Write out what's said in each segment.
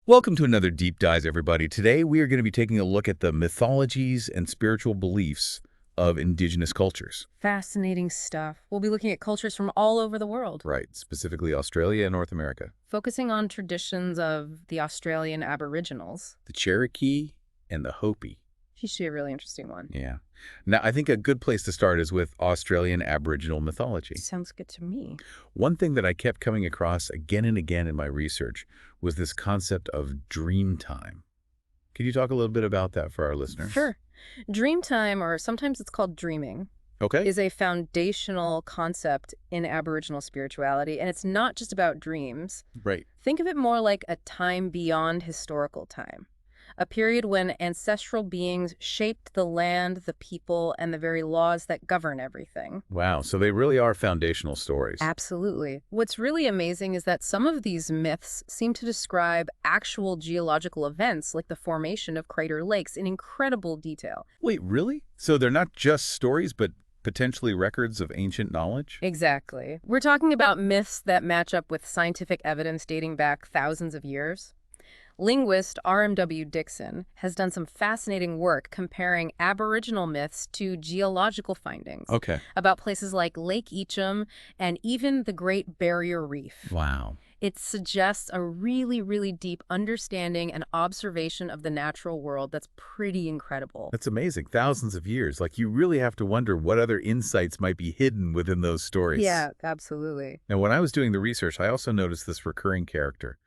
Welcome to another Deep Dive, everybody. Today, we are going to be taking a look at the mythologies and spiritual beliefs of indigenous cultures. Fascinating stuff. We'll be looking at cultures from all over the world, Right, specifically Australia and North America. focusing on traditions of the Australian Aboriginals. The Cherokee and the Hopi. She should be a really interesting one. Yeah. Now, I think a good place to start is with Australian Aboriginal mythology. Sounds good to me. One thing that I kept coming across again and again in my research was this concept of dream time. Could you talk a little bit about that for our listeners? Sure. Dreamtime, or sometimes it's called dreaming, Okay. is a foundational concept in Aboriginal spirituality, and it's not just about dreams. Right. Think of it more like a time beyond historical time. A period when ancestral beings shaped the land, the people, and the very laws that govern everything. Wow. So they really are foundational stories. Absolutely. What's really amazing is that some of these myths seem to describe actual geological events like the formation of crater lakes in incredible detail. Wait, really? So they're not just stories, but potentially records of ancient knowledge? Exactly. We're talking about myths that match up with scientific evidence dating back thousands of years. Linguist R.M.W. Dixon has done some fascinating work comparing Aboriginal myths to geological findings Okay. about places like Lake Eacham and even the Great Barrier Reef. Wow. It suggests a really, really deep understanding and observation of the natural world that's pretty incredible. That's amazing. Thousands of years. Like, you really have to wonder what other insights might be hidden within those stories. Yeah, absolutely. Now, when I was doing the research, I also noticed this recurring character,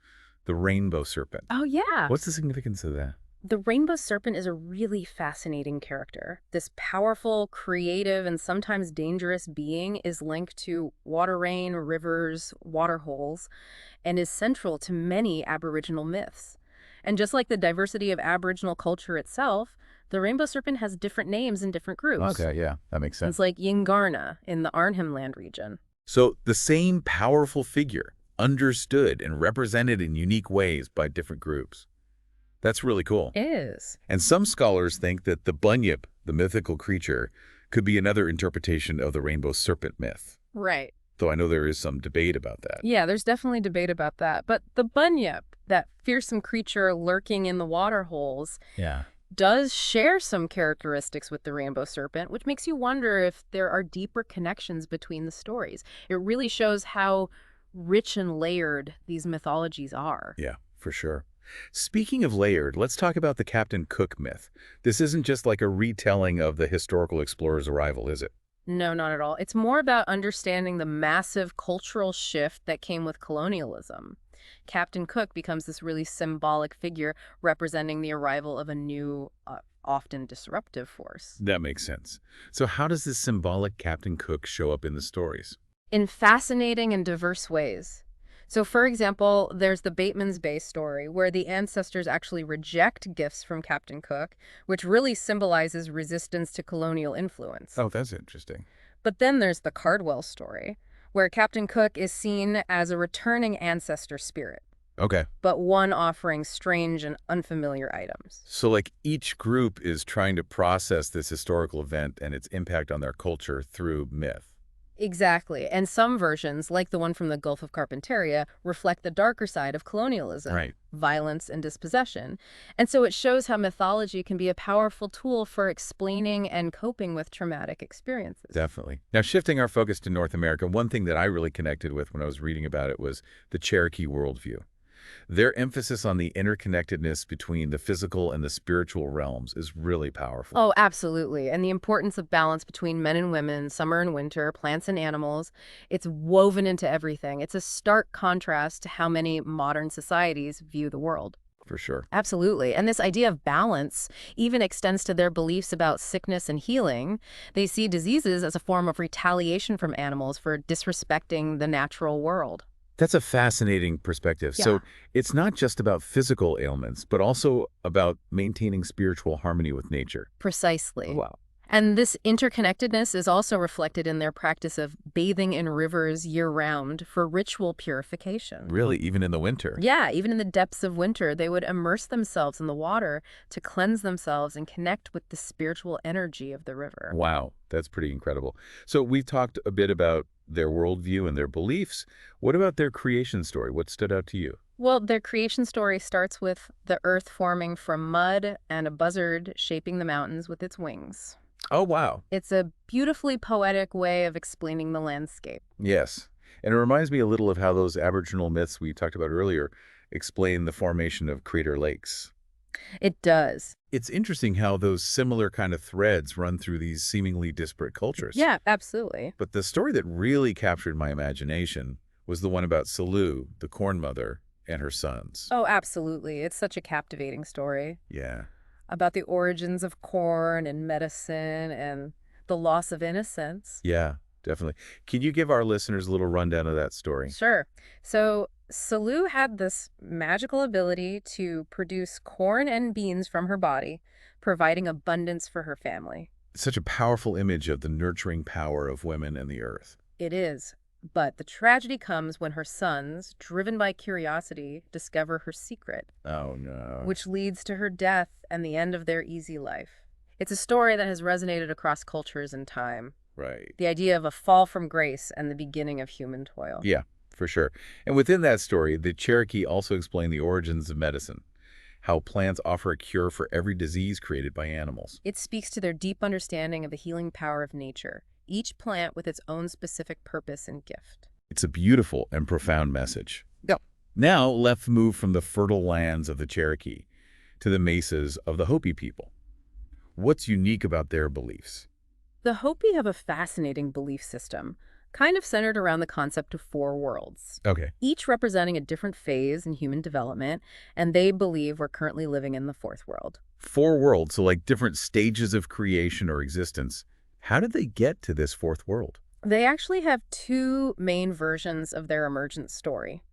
the rainbow serpent. Oh, yeah. What's the significance of that? The rainbow serpent is a really fascinating character. This powerful, creative, and sometimes dangerous being is linked to water rain, rivers, water holes, and is central to many Aboriginal myths. And just like the diversity of Aboriginal culture itself, the rainbow serpent has different names in different groups. Okay, yeah, that makes sense. It's like Yingarna in the Arnhem Land region. So the same powerful figure, understood and represented in unique ways by different groups. That's really cool. Is. And some scholars think that the bunyip, the mythical creature, could be another interpretation of the rainbow serpent myth. Right. Though I know there is some debate about that. Yeah, there's definitely debate about that. But the bunyip, that fearsome creature lurking in the water holes, Yeah. does share some characteristics with the rainbow serpent, which makes you wonder if there are deeper connections between the stories. It really shows how rich and layered these mythologies are. Yeah, for sure. Speaking of layered, let's talk about the Captain Cook myth. This isn't just like a retelling of the historical explorer's arrival, is it? No, not at all. It's more about understanding the massive cultural shift that came with colonialism. Captain Cook becomes this really symbolic figure representing the arrival of a new, often disruptive force. That makes sense. So how does this symbolic Captain Cook show up in the stories? In fascinating and diverse ways. So, for example, there's the Bateman's Bay story, where the ancestors actually reject gifts from Captain Cook, which really symbolizes resistance to colonial influence. Oh, that's interesting. But then there's the Cardwell story, where Captain Cook is seen as a returning ancestor spirit, Okay. but one offering strange and unfamiliar items. So like each group is trying to process this historical event and its impact on their culture through myth. Exactly. And some versions, like the one from the Gulf of Carpentaria, reflect the darker side of colonialism, Right. violence and dispossession. And so it shows how mythology can be a powerful tool for explaining and coping with traumatic experiences. Definitely. Now, shifting our focus to North America, one thing that I really connected with when I was reading about it was the Cherokee worldview. Their emphasis on the interconnectedness between the physical and the spiritual realms is really powerful. Oh, absolutely. And the importance of balance between men and women, summer and winter, plants and animals, it's woven into everything. It's a stark contrast to how many modern societies view the world. For sure. Absolutely. And this idea of balance even extends to their beliefs about sickness and healing. They see diseases as a form of retaliation from animals for disrespecting the natural world. That's a fascinating perspective. Yeah. So it's not just about physical ailments, but also about maintaining spiritual harmony with nature. Precisely. Wow. And this interconnectedness is also reflected in their practice of bathing in rivers year-round for ritual purification. Really, even in the winter. Yeah, even in the depths of winter, they would immerse themselves in the water to cleanse themselves and connect with the spiritual energy of the river. Wow, that's pretty incredible. So we've talked a bit about their worldview and their beliefs. What about their creation story? What stood out to you? Well, their creation story starts with the earth forming from mud and a buzzard shaping the mountains with its wings. Oh, wow. It's a beautifully poetic way of explaining the landscape. Yes. And it reminds me a little of how those Aboriginal myths we talked about earlier explain the formation of Crater Lakes. It does. It's interesting how those similar kind of threads run through these seemingly disparate cultures. Yeah, absolutely. But the story that really captured my imagination was the one about Salu, the Corn Mother, and her sons. Oh, absolutely. It's such a captivating story Yeah. about the origins of corn and medicine and the loss of innocence. Yeah, definitely. Can you give our listeners a little rundown of that story? Sure. So Salu had this magical ability to produce corn and beans from her body, providing abundance for her family. Such a powerful image of the nurturing power of women and the earth. It is. But the tragedy comes when her sons, driven by curiosity, discover her secret, Oh, no. which leads to her death and the end of their easy life. It's a story that has resonated across cultures and time. Right. The idea of a fall from grace and the beginning of human toil. Yeah, for sure. And within that story, the Cherokee also explained the origins of medicine, how plants offer a cure for every disease created by animals. It speaks to their deep understanding of the healing power of nature, each plant with its own specific purpose and gift. It's a beautiful and profound message. Yep. Now, let's move from the fertile lands of the Cherokee to the mesas of the Hopi people. What's unique about their beliefs? The Hopi have a fascinating belief system, kind of centered around the concept of four worlds, Okay. each representing a different phase in human development, and they believe we're currently living in the fourth world. Four worlds, so like different stages of creation or existence. How did they get to this fourth world? They actually have two main versions of their emergence story.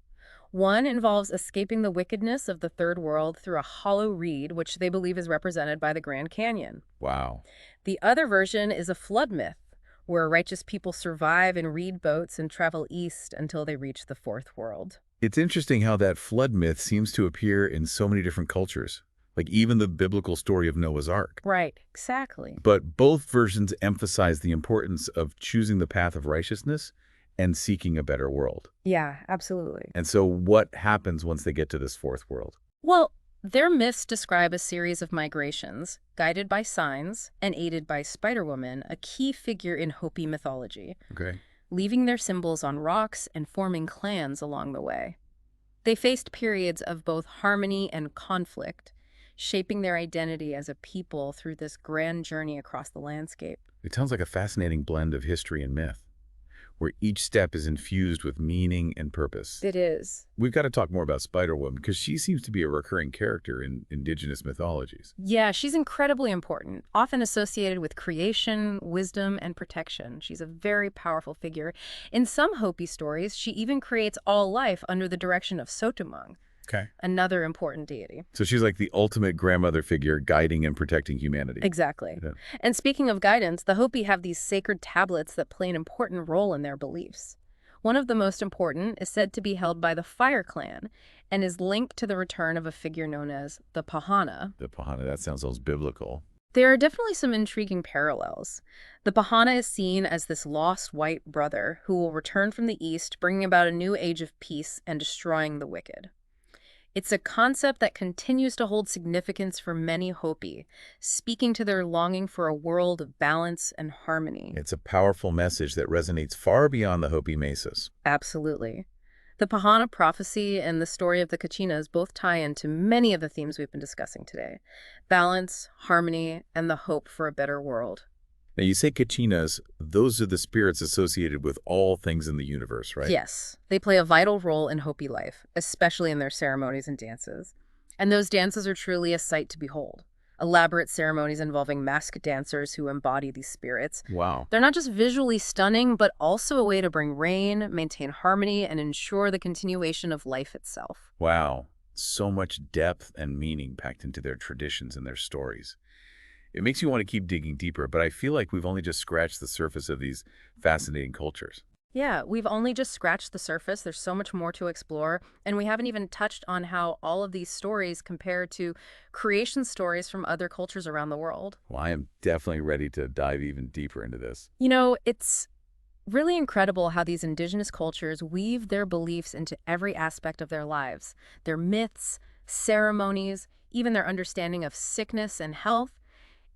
One involves escaping the wickedness of the third world through a hollow reed, which they believe is represented by the Grand Canyon. Wow. The other version is a flood myth, where righteous people survive in reed boats and travel east until they reach the fourth world. It's interesting how that flood myth seems to appear in so many different cultures, like even the biblical story of Noah's Ark. Right, exactly. But both versions emphasize the importance of choosing the path of righteousness and seeking a better world. Yeah, absolutely. And so what happens once they get to this fourth world? Well, their myths describe a series of migrations, guided by signs and aided by Spider-Woman, a key figure in Hopi mythology, Okay. leaving their symbols on rocks and forming clans along the way. They faced periods of both harmony and conflict, shaping their identity as a people through this grand journey across the landscape. It sounds like a fascinating blend of history and myth, where each step is infused with meaning and purpose. It is. We've got to talk more about Spider-Woman because she seems to be a recurring character in indigenous mythologies. Yeah, she's incredibly important, often associated with creation, wisdom, and protection. She's a very powerful figure. In some Hopi stories, she even creates all life under the direction of Sotumung, Okay. another important deity. So she's like the ultimate grandmother figure guiding and protecting humanity. Exactly. Yeah. And speaking of guidance, the Hopi have these sacred tablets that play an important role in their beliefs. One of the most important is said to be held by the Fire Clan and is linked to the return of a figure known as the Pahana. The Pahana, that sounds almost biblical. There are definitely some intriguing parallels. The Pahana is seen as this lost white brother who will return from the east, bringing about a new age of peace and destroying the wicked. It's a concept that continues to hold significance for many Hopi, speaking to their longing for a world of balance and harmony. It's a powerful message that resonates far beyond the Hopi Mesas. Absolutely. The Pahana prophecy and the story of the Kachinas both tie into many of the themes we've been discussing today. Balance, harmony, and the hope for a better world. Now, you say Kachinas, those are the spirits associated with all things in the universe, right? Yes, they play a vital role in Hopi life, especially in their ceremonies and dances. And those dances are truly a sight to behold. Elaborate ceremonies involving masked dancers who embody these spirits. Wow. They're not just visually stunning, but also a way to bring rain, maintain harmony, and ensure the continuation of life itself. Wow. So much depth and meaning packed into their traditions and their stories. It makes you want to keep digging deeper, but I feel like we've only just scratched the surface of these fascinating cultures. Yeah, we've only just scratched the surface. There's so much more to explore. And we haven't even touched on how all of these stories compare to creation stories from other cultures around the world. Well, I am definitely ready to dive even deeper into this. You know, it's Really incredible how these indigenous cultures weave their beliefs into every aspect of their lives. Their myths, ceremonies, even their understanding of sickness and health.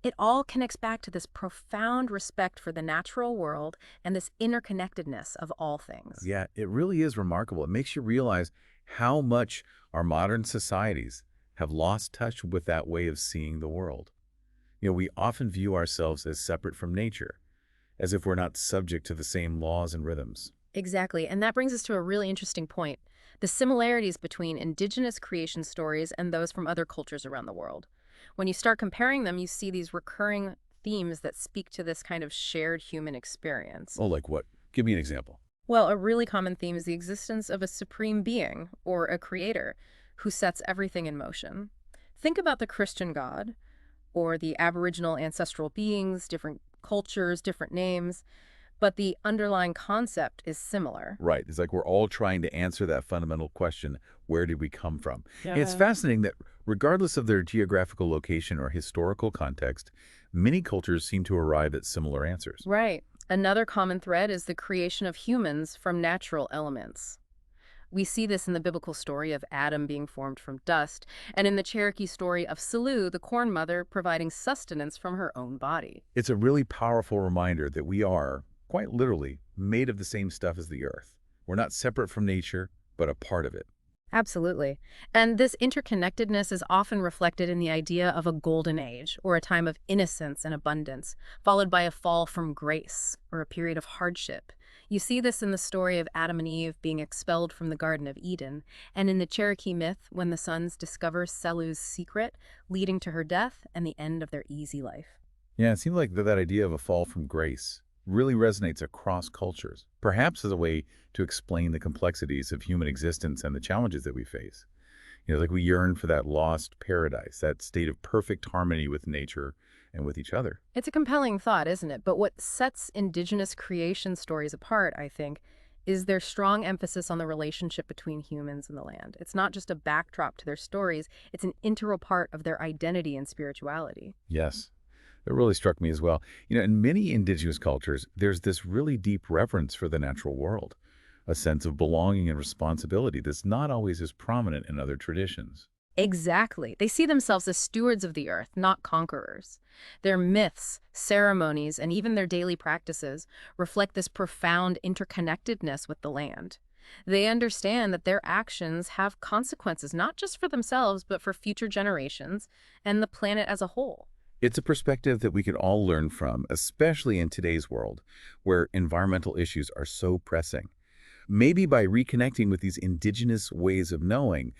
It all connects back to this profound respect for the natural world and this interconnectedness of all things. Yeah, it really is remarkable. It makes you realize how much our modern societies have lost touch with that way of seeing the world. We often view ourselves as separate from nature, as if we're not subject to the same laws and rhythms. Exactly. And that brings us to a really interesting point: the similarities between indigenous creation stories and those from other cultures around the world. When you start comparing them, you see these recurring themes that speak to this kind of shared human experience. Oh, like what? Give me an example. Well, a really common theme is the existence of a supreme being, or a creator, who sets everything in motion. Think about the Christian God, or the Aboriginal ancestral beings, different cultures, different names, but the underlying concept is similar. Right. It's like we're all trying to answer that fundamental question, where did we come from? And it's Yeah. fascinating that regardless of their geographical location or historical context, many cultures seem to arrive at similar answers. Right. Another common thread is the creation of humans from natural elements. We see this in the biblical story of Adam being formed from dust, and in the Cherokee story of Salu, the corn mother, providing sustenance from her own body. It's a really powerful reminder that we are, quite literally, made of the same stuff as the earth. We're not separate from nature, but a part of it. Absolutely. And this interconnectedness is often reflected in the idea of a golden age, or a time of innocence and abundance, followed by a fall from grace, or a period of hardship. You see this in the story of Adam and Eve being expelled from the Garden of Eden, and in the Cherokee myth when the sons discover Selu's secret, leading to her death and the end of their easy life. Yeah, it seems like that idea of a fall from grace really resonates across cultures, perhaps as a way to explain the complexities of human existence and the challenges that we face. Like we yearn for that lost paradise, that state of perfect harmony with nature and with each other. It's a compelling thought, isn't it? But what sets indigenous creation stories apart, I think, is their strong emphasis on the relationship between humans and the land. It's not just a backdrop to their stories, it's an integral part of their identity and spirituality. Yes, it really struck me as well. In many indigenous cultures, there's this really deep reverence for the natural world, a sense of belonging and responsibility that's not always as prominent in other traditions. Exactly. They see themselves as stewards of the earth, not conquerors. Their myths, ceremonies, and even their daily practices reflect this profound interconnectedness with the land. They understand that their actions have consequences not just for themselves, but for future generations and the planet as a whole. It's a perspective that we could all learn from, especially in today's world, where environmental issues are so pressing. Maybe by reconnecting with these indigenous ways of knowing,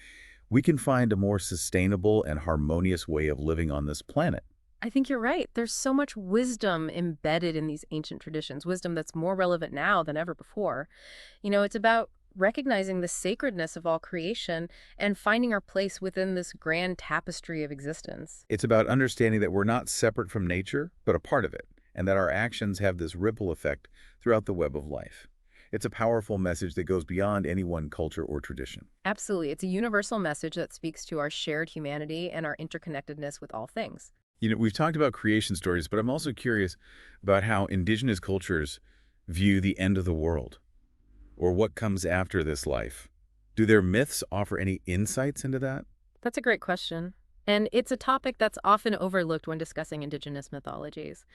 we can find a more sustainable and harmonious way of living on this planet. I think you're right. There's so much wisdom embedded in these ancient traditions, wisdom that's more relevant now than ever before. It's about recognizing the sacredness of all creation and finding our place within this grand tapestry of existence. It's about understanding that we're not separate from nature, but a part of it, and that our actions have this ripple effect throughout the web of life. It's a powerful message that goes beyond any one culture or tradition. Absolutely. It's a universal message that speaks to our shared humanity and our interconnectedness with all things. We've talked about creation stories, but I'm also curious about how indigenous cultures view the end of the world or what comes after this life. Do their myths offer any insights into that? That's a great question. And it's a topic that's often overlooked when discussing indigenous mythologies.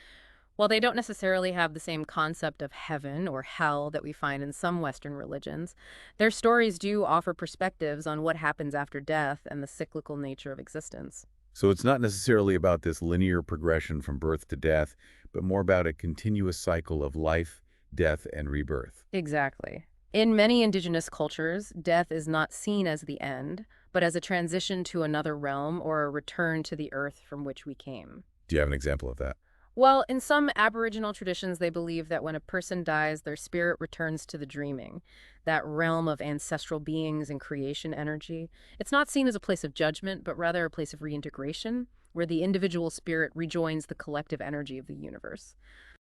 While they don't necessarily have the same concept of heaven or hell that we find in some Western religions, their stories do offer perspectives on what happens after death and the cyclical nature of existence. So it's not necessarily about this linear progression from birth to death, but more about a continuous cycle of life, death, and rebirth. Exactly. In many indigenous cultures, death is not seen as the end, but as a transition to another realm or a return to the earth from which we came. Do you have an example of that? Well, in some Aboriginal traditions, they believe that when a person dies, their spirit returns to the dreaming, that realm of ancestral beings and creation energy. It's not seen as a place of judgment, but rather a place of reintegration, where the individual spirit rejoins the collective energy of the universe.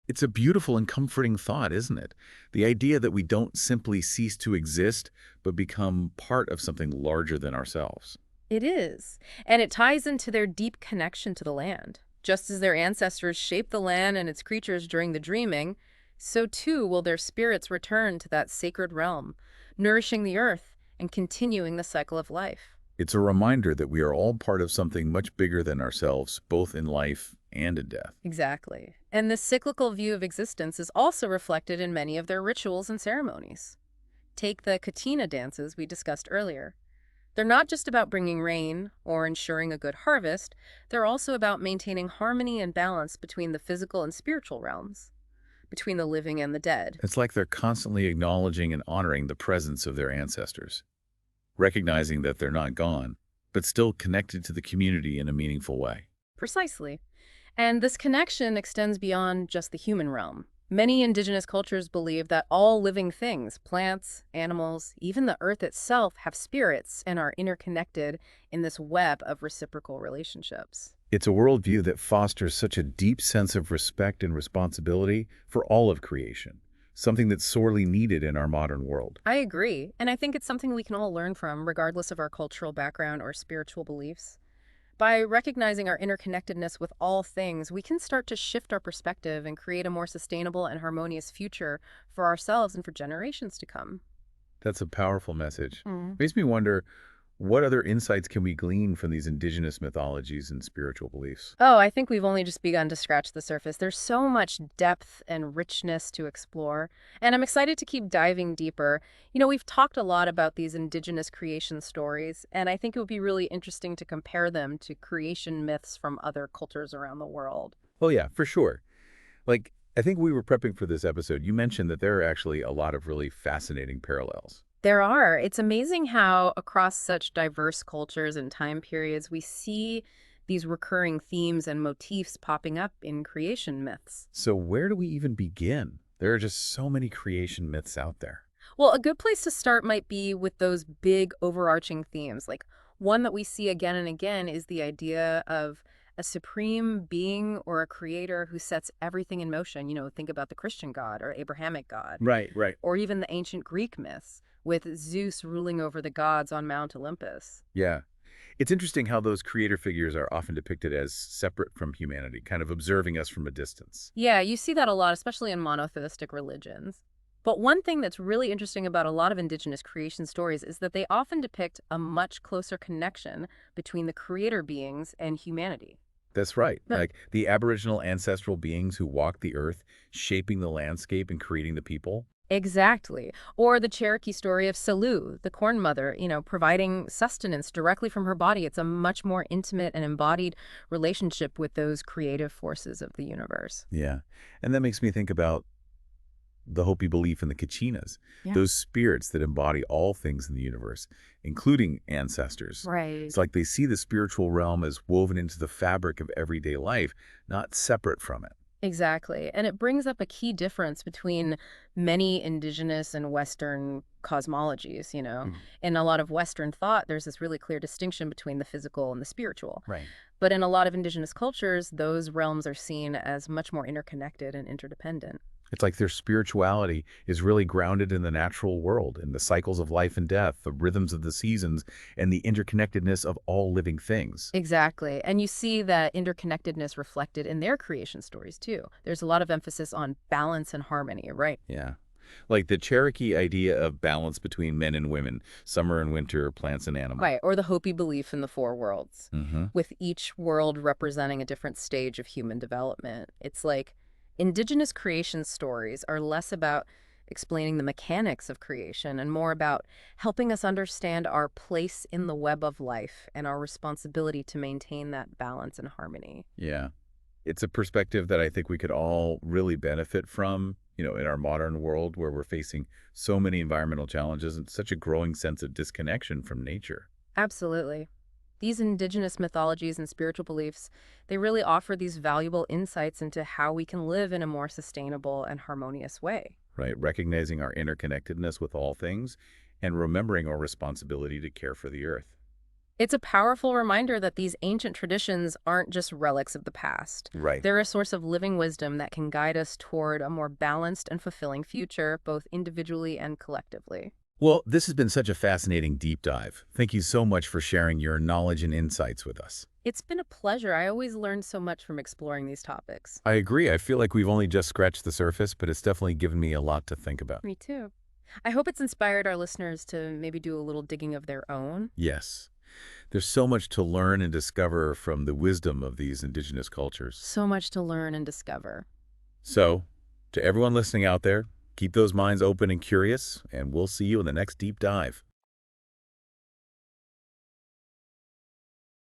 It's a beautiful and comforting thought, isn't it? The idea that we don't simply cease to exist, but become part of something larger than ourselves. It is, and it ties into their deep connection to the land. Just as their ancestors shaped the land and its creatures during the dreaming, So too will their spirits return to that sacred realm, nourishing the earth and continuing the cycle of life. It's a reminder that we are all part of something much bigger than ourselves, both in life and in death. Exactly. And this cyclical view of existence is also reflected in many of their rituals and ceremonies. Take the Katina dances we discussed earlier. They're not just about bringing rain or ensuring a good harvest, they're also about maintaining harmony and balance between the physical and spiritual realms, between the living and the dead. It's like they're constantly acknowledging and honoring the presence of their ancestors, recognizing that they're not gone, but still connected to the community in a meaningful way. Precisely. And this connection extends beyond just the human realm. Many indigenous cultures believe that all living things, plants, animals, even the earth itself, have spirits and are interconnected in this web of reciprocal relationships. It's a worldview that fosters such a deep sense of respect and responsibility for all of creation, something that's sorely needed in our modern world. I agree, and I think it's something we can all learn from, regardless of our cultural background or spiritual beliefs. By recognizing our interconnectedness with all things, we can start to shift our perspective and create a more sustainable and harmonious future for ourselves and for generations to come. That's a powerful message. Mm. Makes me wonder, what other insights can we glean from these indigenous mythologies and spiritual beliefs? Oh, I think we've only just begun to scratch the surface. There's so much depth and richness to explore, and I'm excited to keep diving deeper. We've talked a lot about these indigenous creation stories, and I think it would be really interesting to compare them to creation myths from other cultures around the world. Oh yeah, for sure. Like, I think we were prepping for this episode. You mentioned that there are actually a lot of really fascinating parallels. There are. It's amazing how, across such diverse cultures and time periods, we see these recurring themes and motifs popping up in creation myths. So where do we even begin? There are just so many creation myths out there. Well, a good place to start might be with those big overarching themes. Like one that we see again and again is the idea of a supreme being or a creator who sets everything in motion. Think about the Christian God or Abrahamic God, Right, right. or even the ancient Greek myths with Zeus ruling over the gods on Mount Olympus. Yeah. It's interesting how those creator figures are often depicted as separate from humanity, kind of observing us from a distance. Yeah, you see that a lot, especially in monotheistic religions. But one thing that's really interesting about a lot of indigenous creation stories is that they often depict a much closer connection between the creator beings and humanity. That's right. But Like the Aboriginal ancestral beings who walked the earth, shaping the landscape and creating the people. exactly. Or the Cherokee story of Salu, the corn mother, providing sustenance directly from her body. It's a much more intimate and embodied relationship with those creative forces of the universe. Yeah. And that makes me think about the Hopi belief in the Kachinas, Yeah. those spirits that embody all things in the universe, including ancestors. Right. It's like they see the spiritual realm as woven into the fabric of everyday life, not separate from it. Exactly. And it brings up a key difference between many indigenous and Western cosmologies. Mm. In a lot of Western thought, there's this really clear distinction between the physical and the spiritual. Right. But in a lot of indigenous cultures, those realms are seen as much more interconnected and interdependent. It's like their spirituality is really grounded in the natural world, in the cycles of life and death, the rhythms of the seasons, and the interconnectedness of all living things. Exactly. And you see that interconnectedness reflected in their creation stories, too. There's a lot of emphasis on balance and harmony, right? Yeah. Like the Cherokee idea of balance between men and women, summer and winter, plants and animals. Right. Or the Hopi belief in the four worlds, Hmm. with each world representing a different stage of human development. It's like indigenous creation stories are less about explaining the mechanics of creation and more about helping us understand our place in the web of life and our responsibility to maintain that balance and harmony. Yeah. It's a perspective that I think we could all really benefit from, in our modern world where we're facing so many environmental challenges and such a growing sense of disconnection from nature. Absolutely. These indigenous mythologies and spiritual beliefs, they really offer these valuable insights into how we can live in a more sustainable and harmonious way. Right? Recognizing our interconnectedness with all things and remembering our responsibility to care for the earth. It's a powerful reminder that these ancient traditions aren't just relics of the past. Right. They're a source of living wisdom that can guide us toward a more balanced and fulfilling future, both individually and collectively. Well, this has been such a fascinating deep dive. Thank you so much for sharing your knowledge and insights with us. It's been a pleasure. I always learn so much from exploring these topics. I agree. I feel like we've only just scratched the surface, but it's definitely given me a lot to think about. Me too. I hope it's inspired our listeners to maybe do a little digging of their own. Yes. There's so much to learn and discover from the wisdom of these indigenous cultures. So much to learn and discover. So, to everyone listening out there, keep those minds open and curious, and we'll see you in the next deep dive.